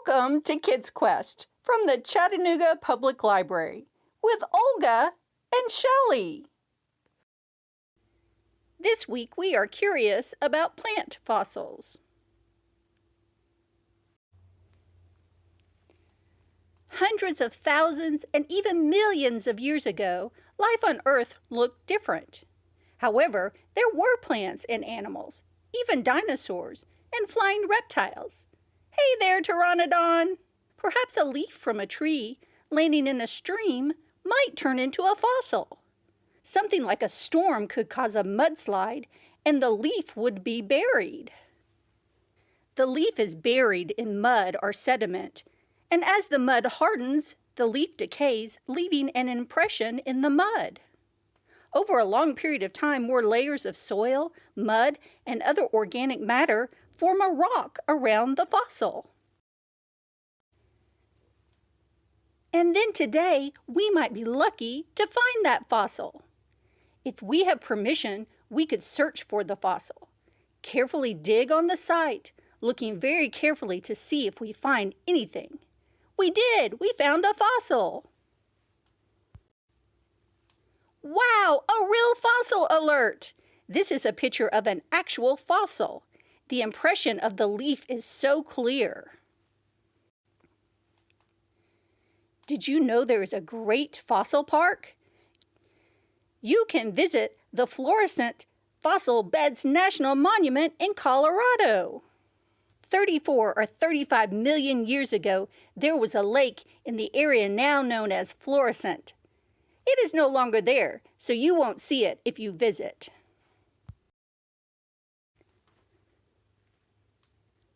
Welcome to KidsQuest from the Chattanooga Public Library with Olga and Shelley. This week we are curious about plant fossils. Hundreds of thousands and even millions of years ago, life on Earth looked different. However, there were plants and animals, even dinosaurs, and flying reptiles. Hey there, Pteranodon! Perhaps a leaf from a tree landing in a stream might turn into a fossil. Something like a storm could cause a mudslide, and the leaf would be buried. The leaf is buried in mud or sediment, and as the mud hardens, the leaf decays, leaving an impression in the mud. Over a long period of time, more layers of soil, mud, and other organic matter form a rock around the fossil. And then today, we might be lucky to find that fossil. If we have permission, we could search for the fossil. Carefully dig on the site, looking very carefully to see if we find anything. We did! We found a fossil! Wow! A real fossil alert! This is a picture of an actual fossil. The impression of the leaf is so clear. Did you know there is a great fossil park? You can visit the Florissant Fossil Beds National Monument in Colorado. 34 or 35 million years ago, there was a lake in the area now known as Florissant. It is no longer there, so you won't see it if you visit.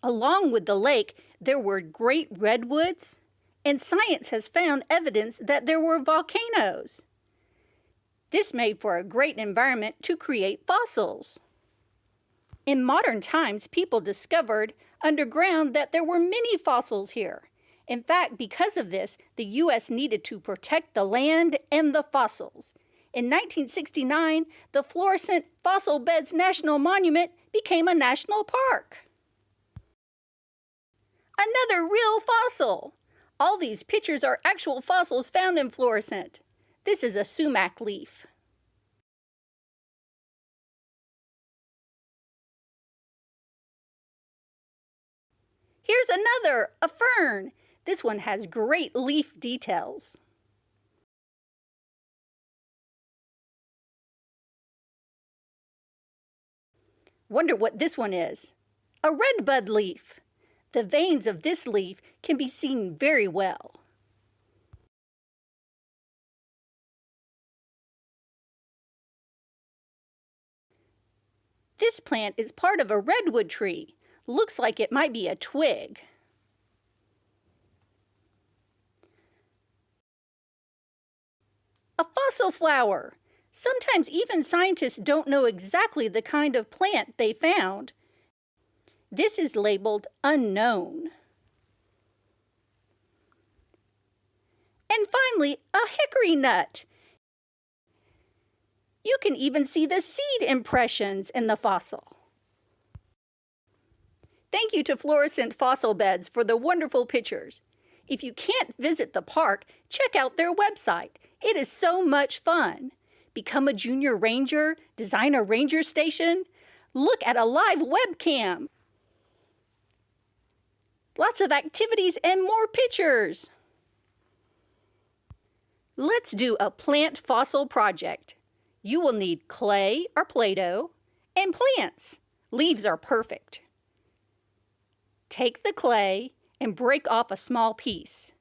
Along with the lake, there were great redwoods, and science has found evidence that there were volcanoes. This made for a great environment to create fossils. In modern times, people discovered underground that there were many fossils here. In fact, because of this, the U.S. needed to protect the land and the fossils. In 1969, the Florissant Fossil Beds National Monument became a national park. Another real fossil! All these pictures are actual fossils found in Florissant. This is a sumac leaf. Here's another, a fern. This one has great leaf details. Wonder what this one is. A redbud leaf. The veins of this leaf can be seen very well. This plant is part of a redwood tree. Looks like it might be a twig. A fossil flower. Sometimes even scientists don't know exactly the kind of plant they found. This is labeled unknown. And finally, a hickory nut. You can even see the seed impressions in the fossil. Thank you to Florissant Fossil Beds for the wonderful pictures. If you can't visit the park, check out their website. It is so much fun. Become a junior ranger, design a ranger station, look at a live webcam. Lots of activities and more pictures. Let's do a plant fossil project. You will need clay or Play-Doh and plants. Leaves are perfect. Take the clay and break off a small piece.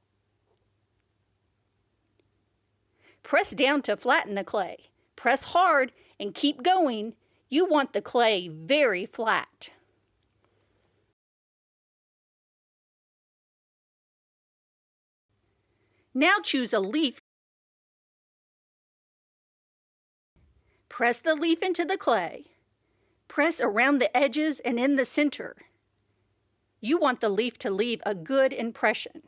Press down to flatten the clay. Press hard and keep going. You want the clay very flat. Now choose a leaf. Press the leaf into the clay. Press around the edges and in the center. You want the leaf to leave a good impression.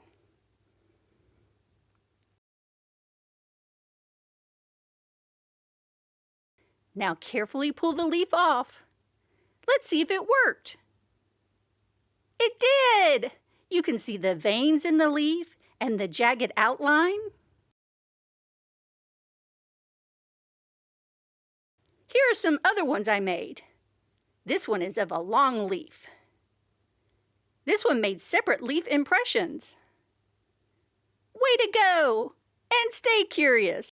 Now carefully pull the leaf off. Let's see if it worked. It did! You can see the veins in the leaf and the jagged outline. Here are some other ones I made. This one is of a long leaf. This one made separate leaf impressions. Way to go! And stay curious!